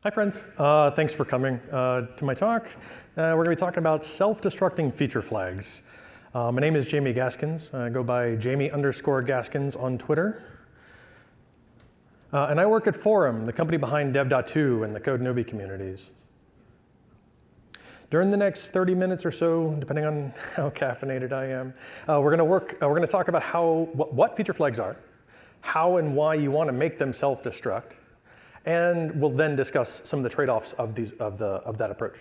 Hi friends, thanks for coming to my talk. We're going to be talking about self-destructing feature flags. My name is Jamie Gaskins. I go by Jamie_Gaskins on Twitter. And I work at Forem, the company behind Dev.to and the CodeNobi communities. During the next 30 minutes or so, depending on how caffeinated I am, we're going to talk about what feature flags are, how and why you want to make them self-destruct, and we'll then discuss some of the trade-offs of that approach.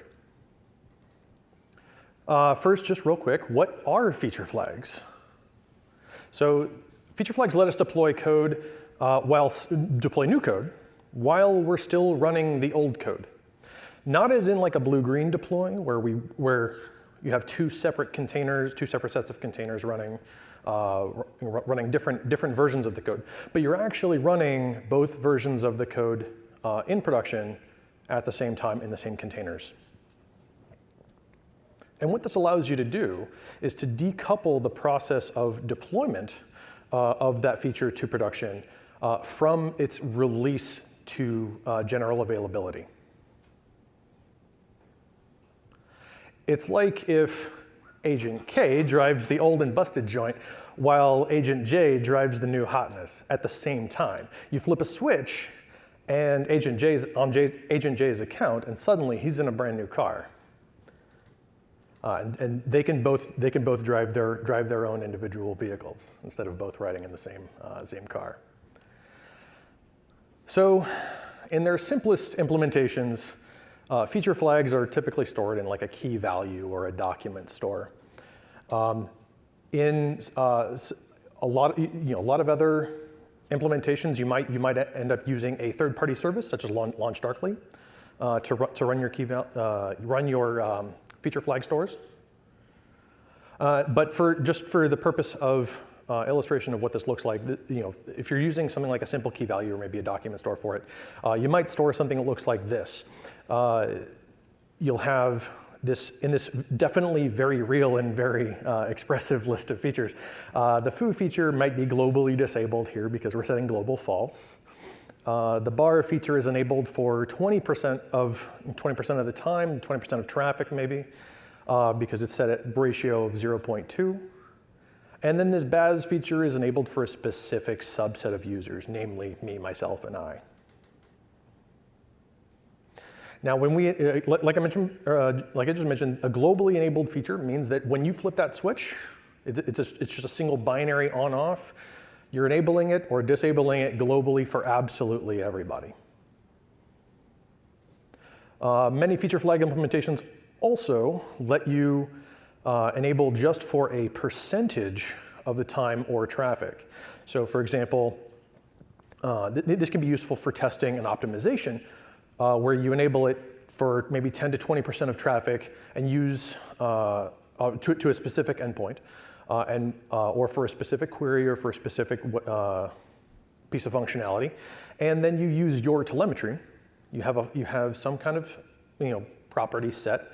First, just real quick, what are feature flags? So feature flags let us deploy code deploy new code while we're still running the old code. Not as in like a blue-green deploy where you have two separate sets of containers running different versions of the code. But you're actually running both versions of the code in production at the same time in the same containers. And what this allows you to do is to decouple the process of deployment of that feature to production from its release to general availability. It's like if Agent K drives the old and busted joint while Agent J drives the new hotness at the same time. You flip a switch and Agent J's on Agent J's account, and suddenly he's in a brand new car. And they can both drive their own individual vehicles instead of both riding in the same car. So in their simplest implementations, feature flags are typically stored in like a key value or a document store. In a lot of other implementations, you might end up using a third-party service such as LaunchDarkly to run your feature flag stores. But just for the purpose of illustration of what this looks like, if you're using something like a simple key value or maybe a document store for it, you might store something that looks like this. You'll have in this definitely very real and very expressive list of features. The foo feature might be globally disabled here because we're setting global false. The bar feature is enabled for 20% of the time, 20% of traffic maybe, because it's set at ratio of 0.2. And then this Baz feature is enabled for a specific subset of users, namely me, myself, and I. Now, when like I just mentioned, a globally enabled feature means that when you flip that switch, it's just a single binary on/off. You're enabling it or disabling it globally for absolutely everybody. Many feature flag implementations also let you enable just for a percentage of the time or traffic. So for example, this can be useful for testing and optimization, where you enable it for maybe 10 to 20% of traffic and use to a specific endpoint, or for a specific query or for a specific piece of functionality, and then you use your telemetry. You have some kind of property set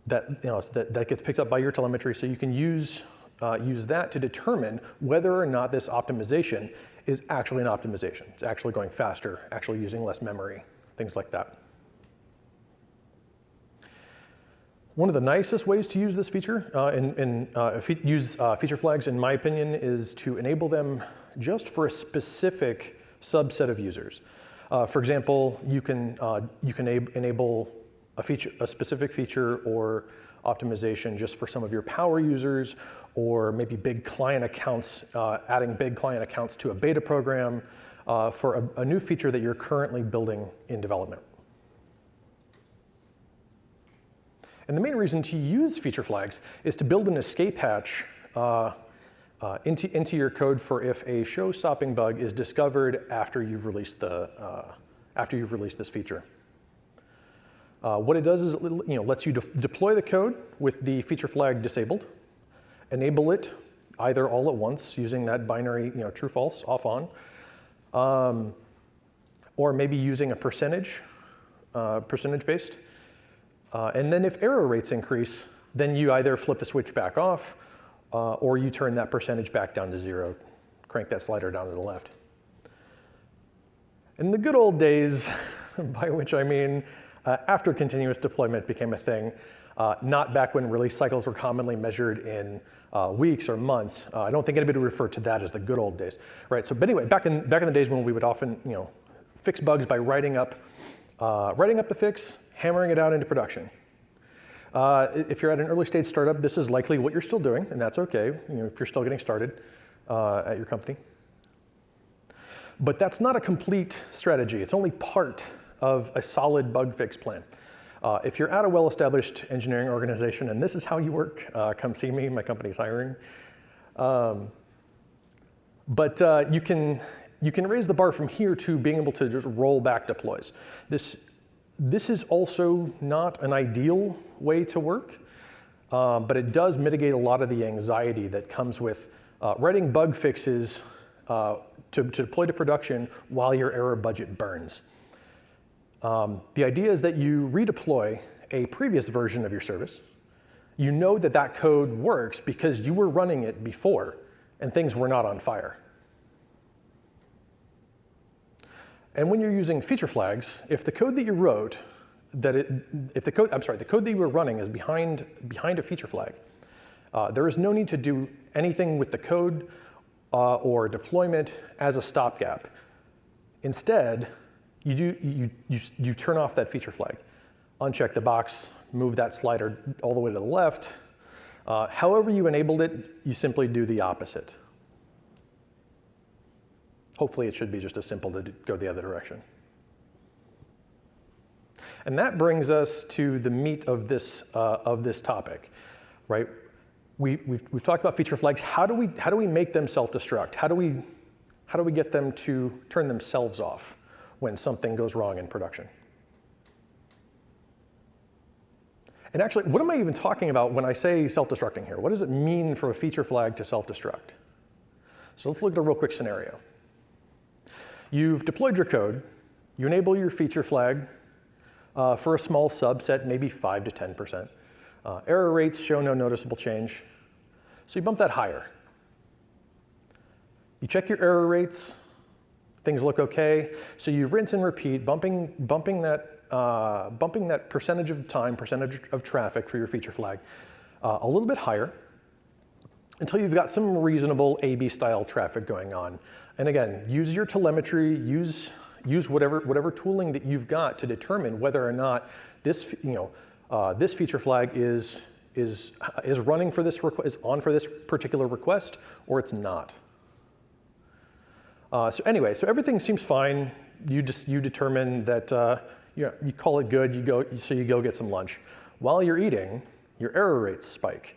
that gets picked up by your telemetry, so you can use that to determine whether or not this optimization is actually an optimization. It's actually going faster, actually using less memory, things like that. One of the nicest ways to use this feature, use feature flags, in my opinion, is to enable them just for a specific subset of users. For example, you can enable a specific feature or optimization just for some of your power users, or maybe big client accounts, adding big client accounts to a beta program for a new feature that you're currently building in development. And the main reason to use feature flags is to build an escape hatch into your code for if a show-stopping bug is discovered after you've released this feature. What it does is it lets you deploy the code with the feature flag disabled, enable it either all at once using that binary true false off on, or maybe using a percentage based. And then if error rates increase, then you either flip the switch back off or you turn that percentage back down to 0, crank that slider down to the left. In the good old days, by which I mean after continuous deployment became a thing, not back when release cycles were commonly measured in weeks or months. I don't think anybody would refer to that as the good old days, right? So, but anyway, back in the days when we would often, fix bugs by writing up the fix, hammering it out into production. If you're at an early stage startup, this is likely what you're still doing, and that's okay, if you're still getting started at your company. But that's not a complete strategy. It's only part of a solid bug fix plan. If you're at a well-established engineering organization and this is how you work, come see me, my company's hiring. But you can raise the bar from here to being able to just roll back deploys. This is also not an ideal way to work, but it does mitigate a lot of the anxiety that comes with writing bug fixes to deploy to production while your error budget burns. The idea is that you redeploy a previous version of your service. You know that that code works because you were running it before and things were not on fire. And when you're using feature flags, if the code that you wrote, the code that you were running is behind a feature flag, there is no need to do anything with the code or deployment as a stopgap. Instead, you turn off that feature flag, uncheck the box, move that slider all the way to the left. However you enabled it, you simply do the opposite. Hopefully it should be just as simple to go the other direction. And that brings us to the meat of this topic, right? We've talked about feature flags. How do we make them self-destruct? How do we get them to turn themselves off when something goes wrong in production? And actually, what am I even talking about when I say self-destructing here? What does it mean for a feature flag to self-destruct? So let's look at a real quick scenario. You've deployed your code. You enable your feature flag for a small subset, maybe 5 to 10%. Error rates show no noticeable change. So you bump that higher. You check your error rates. Things look OK. So you rinse and repeat, bumping that percentage of time, percentage of traffic for your feature flag a little bit higher until you've got some reasonable A/B style traffic going on. And again, use your telemetry, use whatever tooling that you've got to determine whether or not this this feature flag is running for this is on for this particular request, or it's not. So anyway, so everything seems fine. You determine that you call it good. You go get some lunch. While you're eating, your error rates spike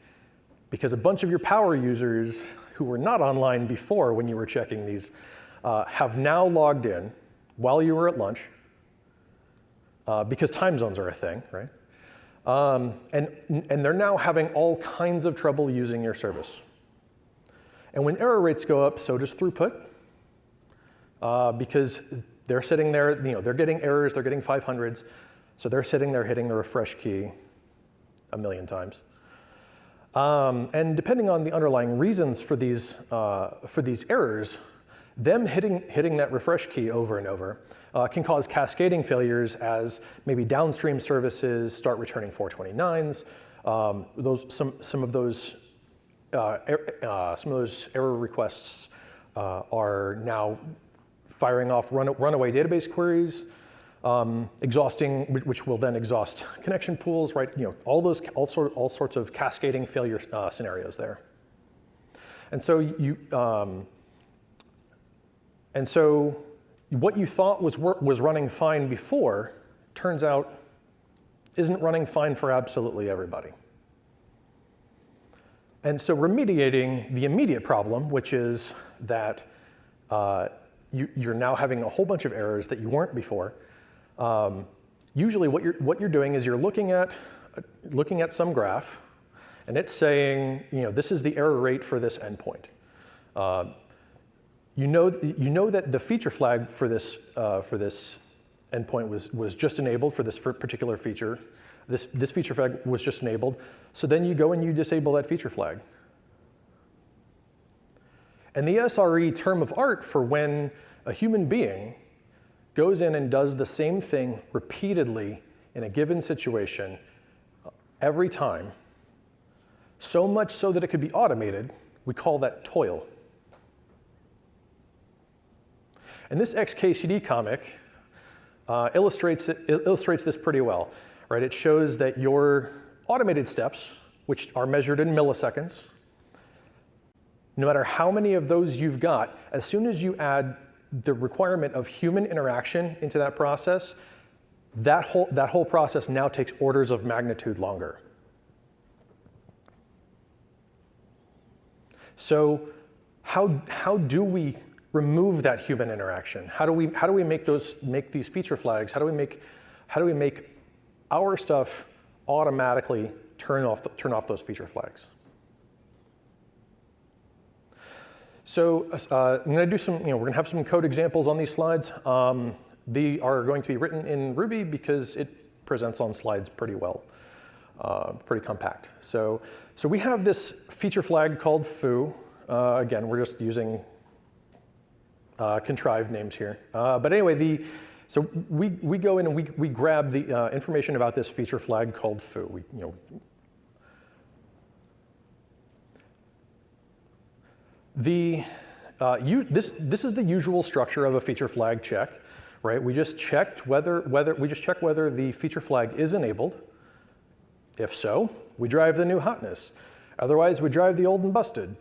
because a bunch of your power users who were not online before when you were checking these have now logged in while you were at lunch because time zones are a thing, right? And they're now having all kinds of trouble using your service. And when error rates go up, so does throughput. Because they're sitting there, they're getting errors, they're getting 500s, so they're sitting there hitting the refresh key a million times. And depending on the underlying reasons for these errors, them hitting that refresh key over and over can cause cascading failures as maybe downstream services start returning 429s. Some of those error requests are now firing off runaway database queries, exhausting, which will then exhaust connection pools, right? All sorts of cascading failure scenarios there. And so what you thought was running fine before turns out isn't running fine for absolutely everybody. And so remediating the immediate problem, which is that you're now having a whole bunch of errors that you weren't before. Usually what you're doing is you're looking at some graph, and it's saying, this is the error rate for this endpoint. You know that the feature flag for this endpoint was just enabled for this particular feature. This feature flag was just enabled. So then you go and you disable that feature flag. And the SRE term of art for when a human being goes in and does the same thing repeatedly in a given situation every time, so much so that it could be automated, we call that toil. And this XKCD comic illustrates this pretty well, right? It shows that your automated steps, which are measured in milliseconds, no matter how many of those you've got, as soon as you add the requirement of human interaction into that process, that whole process now takes orders of magnitude longer. So how do we remove that human interaction? How do we make these feature flags? How do we make our stuff automatically turn off those feature flags? So I'm going to do some, we're going to have some code examples on these slides. They are going to be written in Ruby because it presents on slides pretty well, pretty compact. So we have this feature flag called foo. Again, we're just using contrived names here. But anyway, so we go in and we grab the information about this feature flag called foo. This is the usual structure of a feature flag check, right? We just check whether the feature flag is enabled. If so, we drive the new hotness. Otherwise, we drive the old and busted.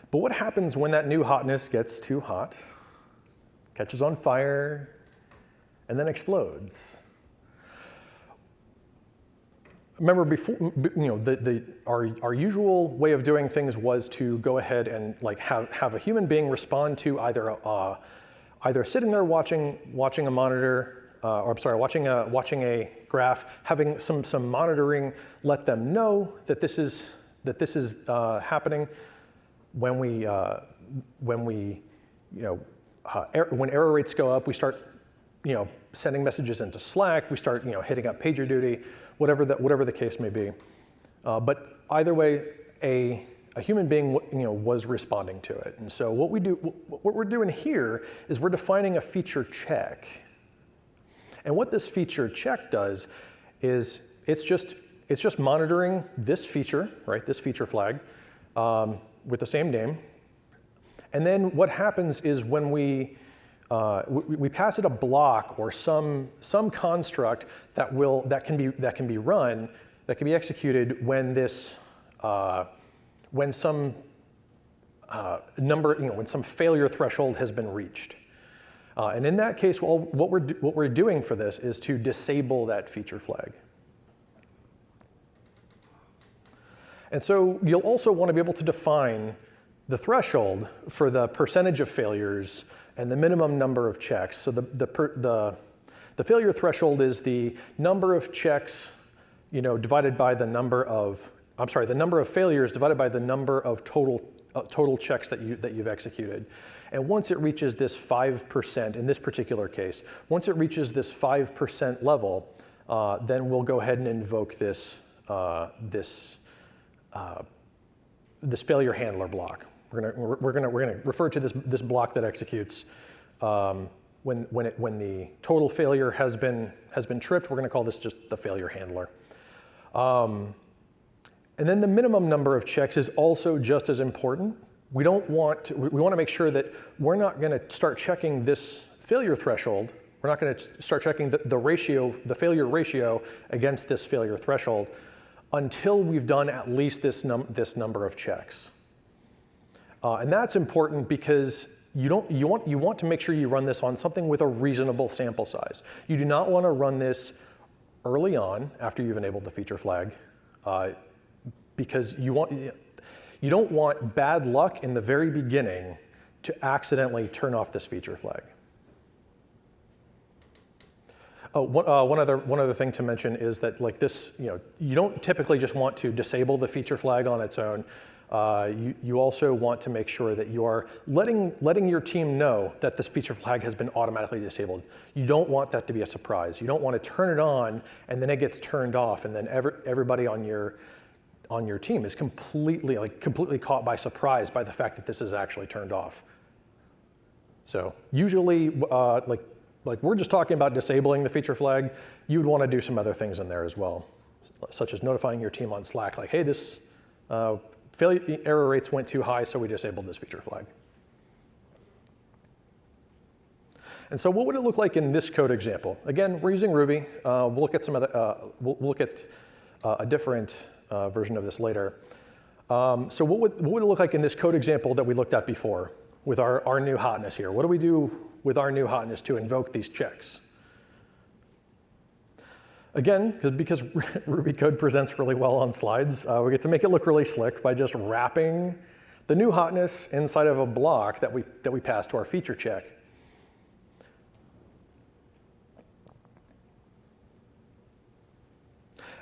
But what happens when that new hotness gets too hot, catches on fire, and then explodes? Remember, before, our usual way of doing things was to go ahead and have a human being respond to either sitting there watching a monitor, watching a graph, having some monitoring, let them know that this is happening. When error rates go up, we start sending messages into Slack. We start hitting up PagerDuty, whatever the case may be. But either way, a human being was responding to it. And so what we're doing here is we're defining a feature check. And what this feature check does is it's just monitoring this feature, right? This feature flag. With the same name. And then what happens is when we pass it a block or some construct that can be run, that can be executed when when some when some failure threshold has been reached. And in that case, what we're doing for this is to disable that feature flag. And so you'll also want to be able to define the threshold for the percentage of failures and the minimum number of checks. So the failure threshold is the number of checks, divided by the number of failures divided by the number of total checks that you've executed. And once it reaches this 5%, in this particular case, once it reaches this 5% level, then we'll go ahead and invoke this failure handler block. We're gonna refer to this block that executes when the total failure has been tripped. We're gonna call this just the failure handler. And then the minimum number of checks is also just as important. We want to make sure that we're not gonna start checking this failure threshold. We're not gonna start checking the failure ratio against this failure threshold until we've done at least this number of checks. And that's important because you want to make sure you run this on something with a reasonable sample size. You do not want to run this early on after you've enabled the feature flag, because you don't want bad luck in the very beginning to accidentally turn off this feature flag. Oh, one other thing to mention is that you don't typically just want to disable the feature flag on its own. You also want to make sure that you are letting your team know that this feature flag has been automatically disabled. You don't want that to be a surprise. You don't want to turn it on and then it gets turned off, and then everybody on your team is completely caught by surprise by the fact that this is actually turned off. So usually, like we're just talking about disabling the feature flag, you'd want to do some other things in there as well, such as notifying your team on Slack, like, hey, this failure error rates went too high, so we disabled this feature flag. And so what would it look like in this code example? Again, we're using Ruby. We'll look at some other, we'll look at a different version of this later. So what would it look like in this code example that we looked at before with our new hotness here? What do we do with our new hotness to invoke these checks? Again, because Ruby code presents really well on slides, we get to make it look really slick by just wrapping the new hotness inside of a block that we pass to our feature check.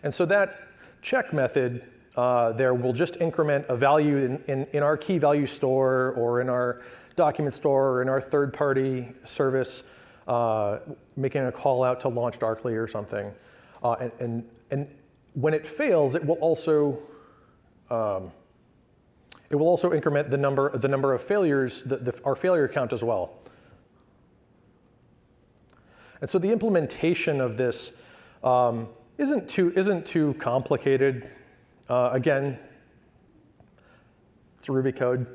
And so that check method there will just increment a value in our KeyValue store or in our document store or in our third-party service, making a call out to launch darkly or something. And when it fails, it will also increment the number of failures, our failure count as well. And so the implementation of this isn't too complicated. Again, it's Ruby code.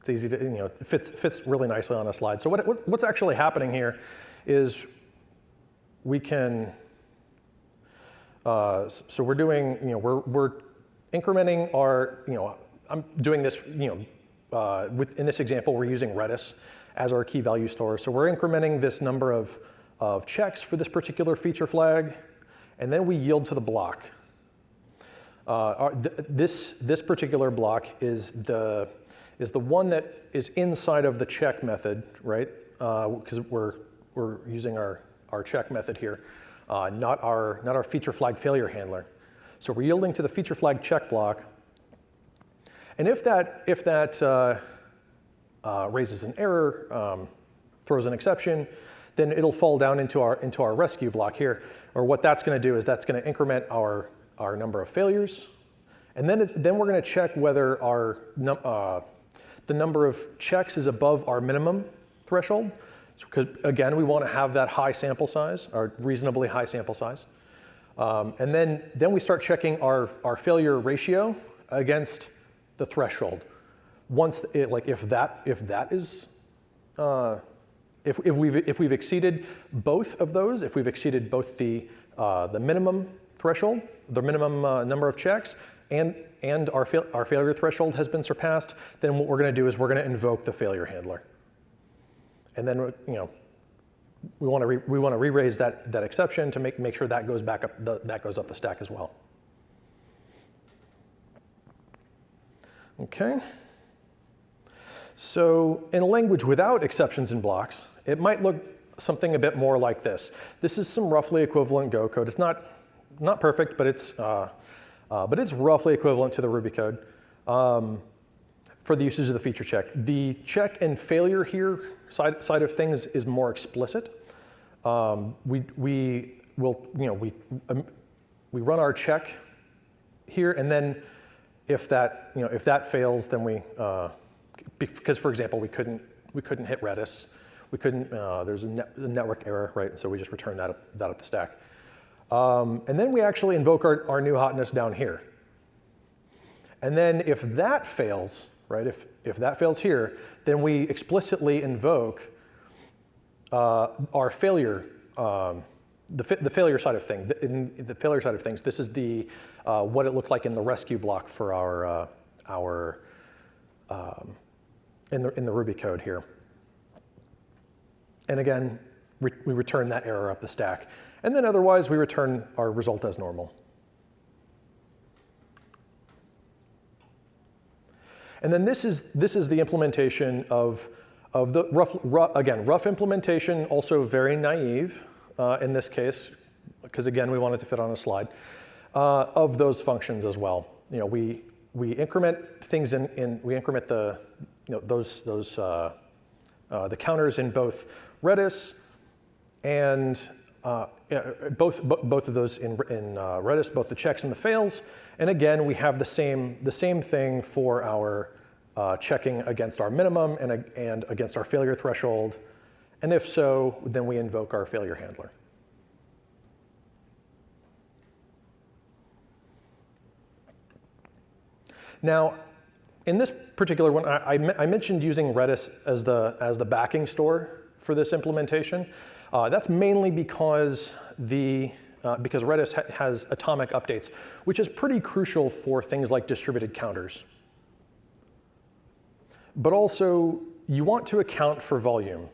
It's easy to, it fits really nicely on a slide. So what's actually happening here is we can, so we're doing, we're incrementing our, I'm doing this, in this example, we're using Redis as our KeyValue store. So we're incrementing this number of checks for this particular feature flag, and then we yield to the block. This particular block is the one that is inside of the check method, right? Because we're using our check method here, not our feature flag failure handler. So we're yielding to the feature flag check block, and if that raises an error, throws an exception, then it'll fall down into our rescue block here. Or what that's going to do is that's going to increment our number of failures, and then we're going to check whether the number of checks is above our minimum threshold. Because again, we want to have that high sample size, or reasonably high sample size, and then we start checking our failure ratio against the threshold. Once if we've exceeded both of those, if we've exceeded both the minimum threshold, the minimum number of checks, and our failure threshold has been surpassed, then what we're going to do is we're going to invoke the failure handler, and then we want to re-raise that exception to make sure that goes back up that goes up the stack as well. Okay. So in a language without exceptions and blocks, it might look something a bit more like this. This is some roughly equivalent Go code. It's not perfect, but it's roughly equivalent to the Ruby code for the usage of the feature check. The check and failure here side of things is more explicit. We run our check here, and then if that fails, then we because, for example, we couldn't hit Redis, we couldn't. There's a network error, right? And so we just return that up the stack, and then we actually invoke our new hotness down here. And then if that fails, right? If that fails here, then we explicitly invoke our failure, the failure side of things. In the failure side of things, this is the what it looked like in the rescue block for our in the Ruby code here. And again, we return that error up the stack. And then otherwise, we return our result as normal. And then this is the implementation of the rough implementation, also very naive in this case, because again, we want it to fit on a slide, of those functions as well. We increment things we increment the the counters in both Redis and both of those in Redis, both the checks and the fails. And again, we have the same thing for our checking against our minimum and against our failure threshold? And if so, then we invoke our failure handler. Now, in this particular one, I mentioned using Redis as the backing store for this implementation. That's mainly because Redis has atomic updates, which is pretty crucial for things like distributed counters. But also, you want to account for volume,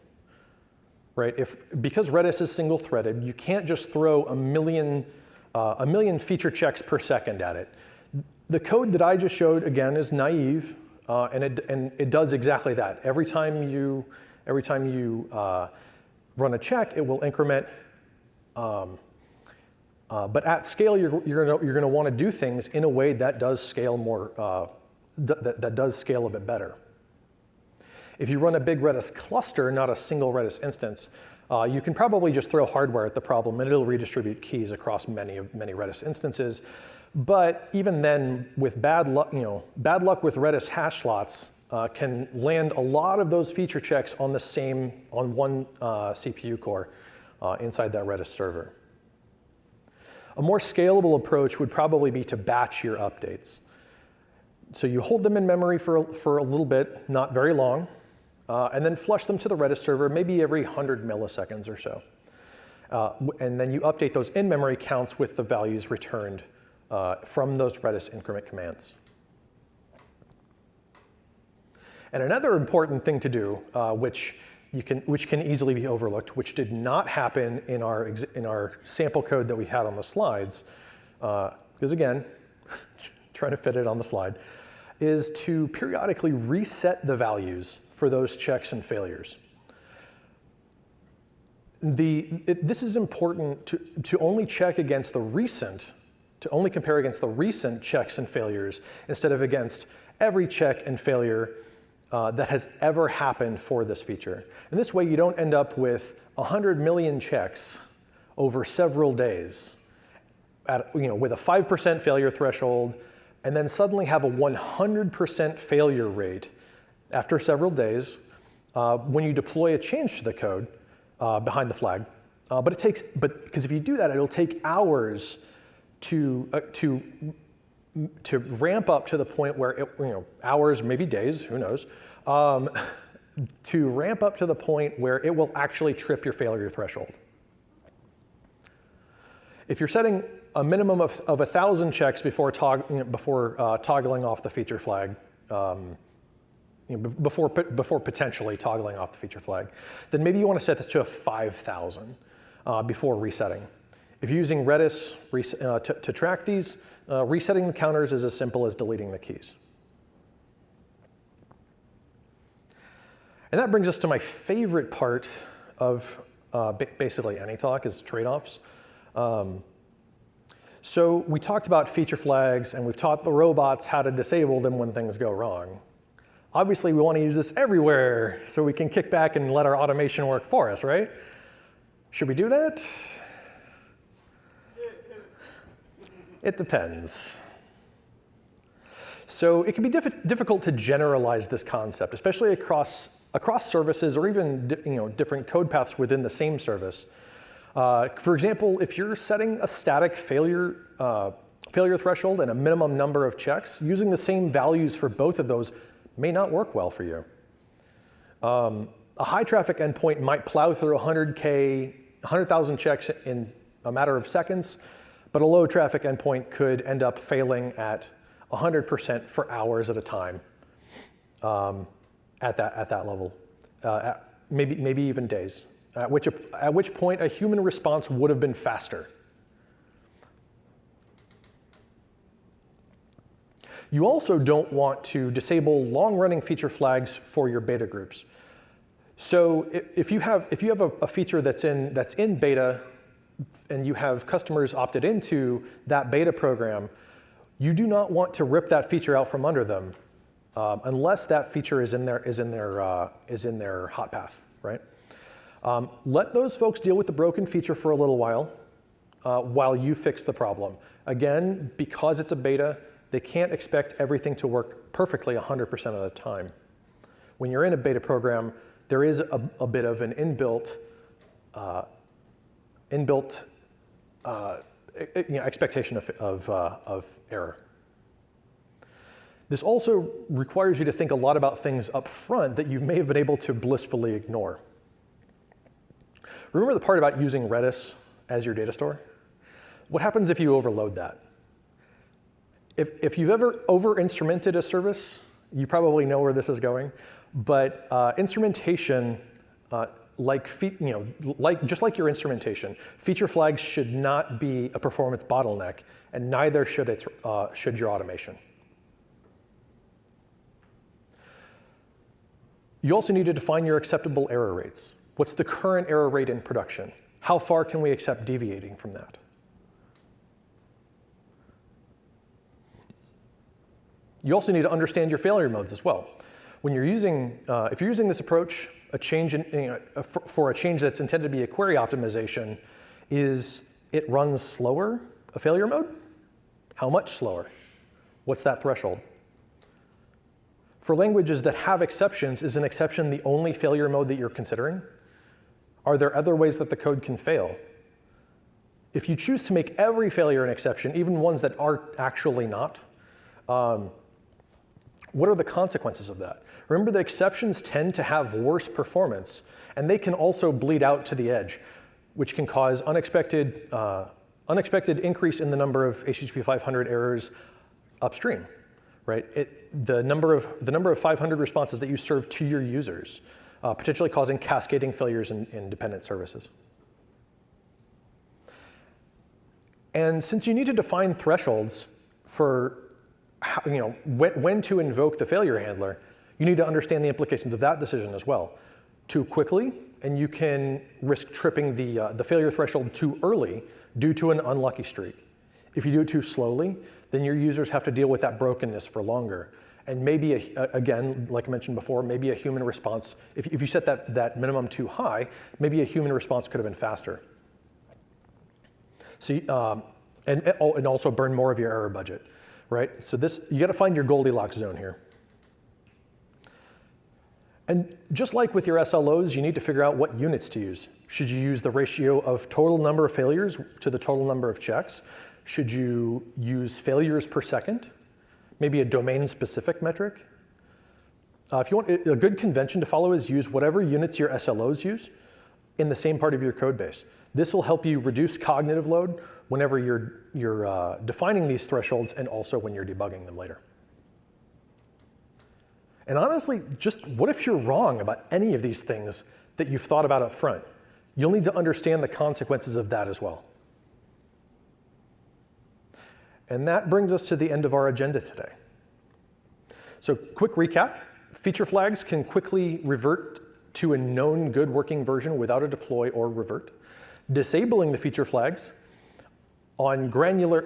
right? Because Redis is single-threaded, you can't just throw a million feature checks per second at it. The code that I just showed, again, is naive, and it does exactly that. Every time you run a check, it will increment. But at scale, you're going to want to do things in a way that does scale more, that does scale a bit better. If you run a big Redis cluster, not a single Redis instance, you can probably just throw hardware at the problem, and it'll redistribute keys across many Redis instances. But even then, with bad luck with Redis hash slots can land a lot of those feature checks on one CPU core inside that Redis server. A more scalable approach would probably be to batch your updates. So you hold them in memory for a little bit, not very long, and then flush them to the Redis server maybe every 100 milliseconds or so. And then you update those in-memory counts with the values returned from those Redis increment commands. And another important thing to do, which can easily be overlooked, which did not happen in our sample code that we had on the slides, because again, trying to fit it on the slide, is to periodically reset the values for those checks and failures. This is important to only check against the recent, to only compare against the recent checks and failures instead of against every check and failure that has ever happened for this feature. And this way you don't end up with 100 million checks over several days with a 5% failure threshold, and then suddenly have a 100% failure rate after several days when you deploy a change to the code behind the flag. Because if you do that, it'll take hours to ramp up to the point where hours, maybe days, who knows, to ramp up to the point where it will actually trip your failure threshold. If you're setting a minimum of 1,000 checks before toggling off the feature flag, before potentially toggling off the feature flag, then maybe you want to set this to a 5,000 before resetting. If you're using Redis to track these, resetting the counters is as simple as deleting the keys. And that brings us to my favorite part of basically any talk, is trade-offs. So we talked about feature flags, and we've taught the robots how to disable them when things go wrong. Obviously, we want to use this everywhere so we can kick back and let our automation work for us, right? Should we do that? It depends. So it can be difficult to generalize this concept, especially across services or even different code paths within the same service. For example, if you're setting a static failure threshold and a minimum number of checks, using the same values for both of those may not work well for you. A high traffic endpoint might plow through 100,000 checks in a matter of seconds, but a low traffic endpoint could end up failing at 100% for hours at a time at that level, maybe even days, at which point a human response would have been faster. You also don't want to disable long-running feature flags for your beta groups. So if you have a feature that's in beta and you have customers opted into that beta program, you do not want to rip that feature out from under them unless that feature is in their hot path, right? Let those folks deal with the broken feature for a little while you fix the problem. Again, because it's a beta, they can't expect everything to work perfectly 100% of the time. When you're in a beta program, there is a bit of an inbuilt expectation of error. This also requires you to think a lot about things up front that you may have been able to blissfully ignore. Remember the part about using Redis as your data store? What happens if you overload that? If you've ever over-instrumented a service, you probably know where this is going. But instrumentation, just like your instrumentation, feature flags should not be a performance bottleneck, and neither should your automation. You also need to define your acceptable error rates. What's the current error rate in production? How far can we accept deviating from that? You also need to understand your failure modes as well. When you're using, if you're using this approach, a change for a change that's intended to be a query optimization, is it runs slower, a failure mode? How much slower? What's that threshold? For languages that have exceptions, is an exception the only failure mode that you're considering? Are there other ways that the code can fail? If you choose to make every failure an exception, even ones that are actually not, what are the consequences of that? Remember that exceptions tend to have worse performance, and they can also bleed out to the edge, which can cause unexpected increase in the number of HTTP 500 errors upstream, right? The number of 500 responses that you serve to your users, potentially causing cascading failures in dependent services. And since you need to define thresholds for when to invoke the failure handler, you need to understand the implications of that decision as well. Too quickly, and you can risk tripping the failure threshold too early due to an unlucky streak. If you do it too slowly, then your users have to deal with that brokenness for longer. And maybe, again, like I mentioned before, maybe a human response, if you set that minimum too high, maybe a human response could have been faster. So, and also burn more of your error budget, right? So you gotta find your Goldilocks zone here. And just like with your SLOs, you need to figure out what units to use. Should you use the ratio of total number of failures to the total number of checks? Should you use failures per second? Maybe a domain-specific metric? If you want, a good convention to follow is use whatever units your SLOs use in the same part of your code base. This will help you reduce cognitive load whenever you're defining these thresholds and also when you're debugging them later. And honestly, just what if you're wrong about any of these things that you've thought about up front? You'll need to understand the consequences of that as well. And that brings us to the end of our agenda today. So quick recap, feature flags can quickly revert to a known good working version without a deploy or revert. Disabling the feature flags on granular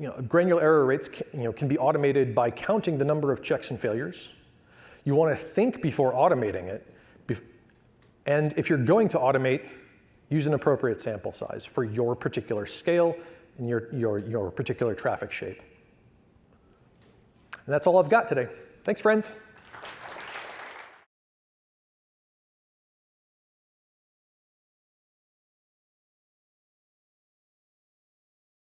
error rates can be automated by counting the number of checks and failures. You want to think before automating it. And if you're going to automate, use an appropriate sample size for your particular scale and your particular traffic shape. And that's all I've got today. Thanks, friends.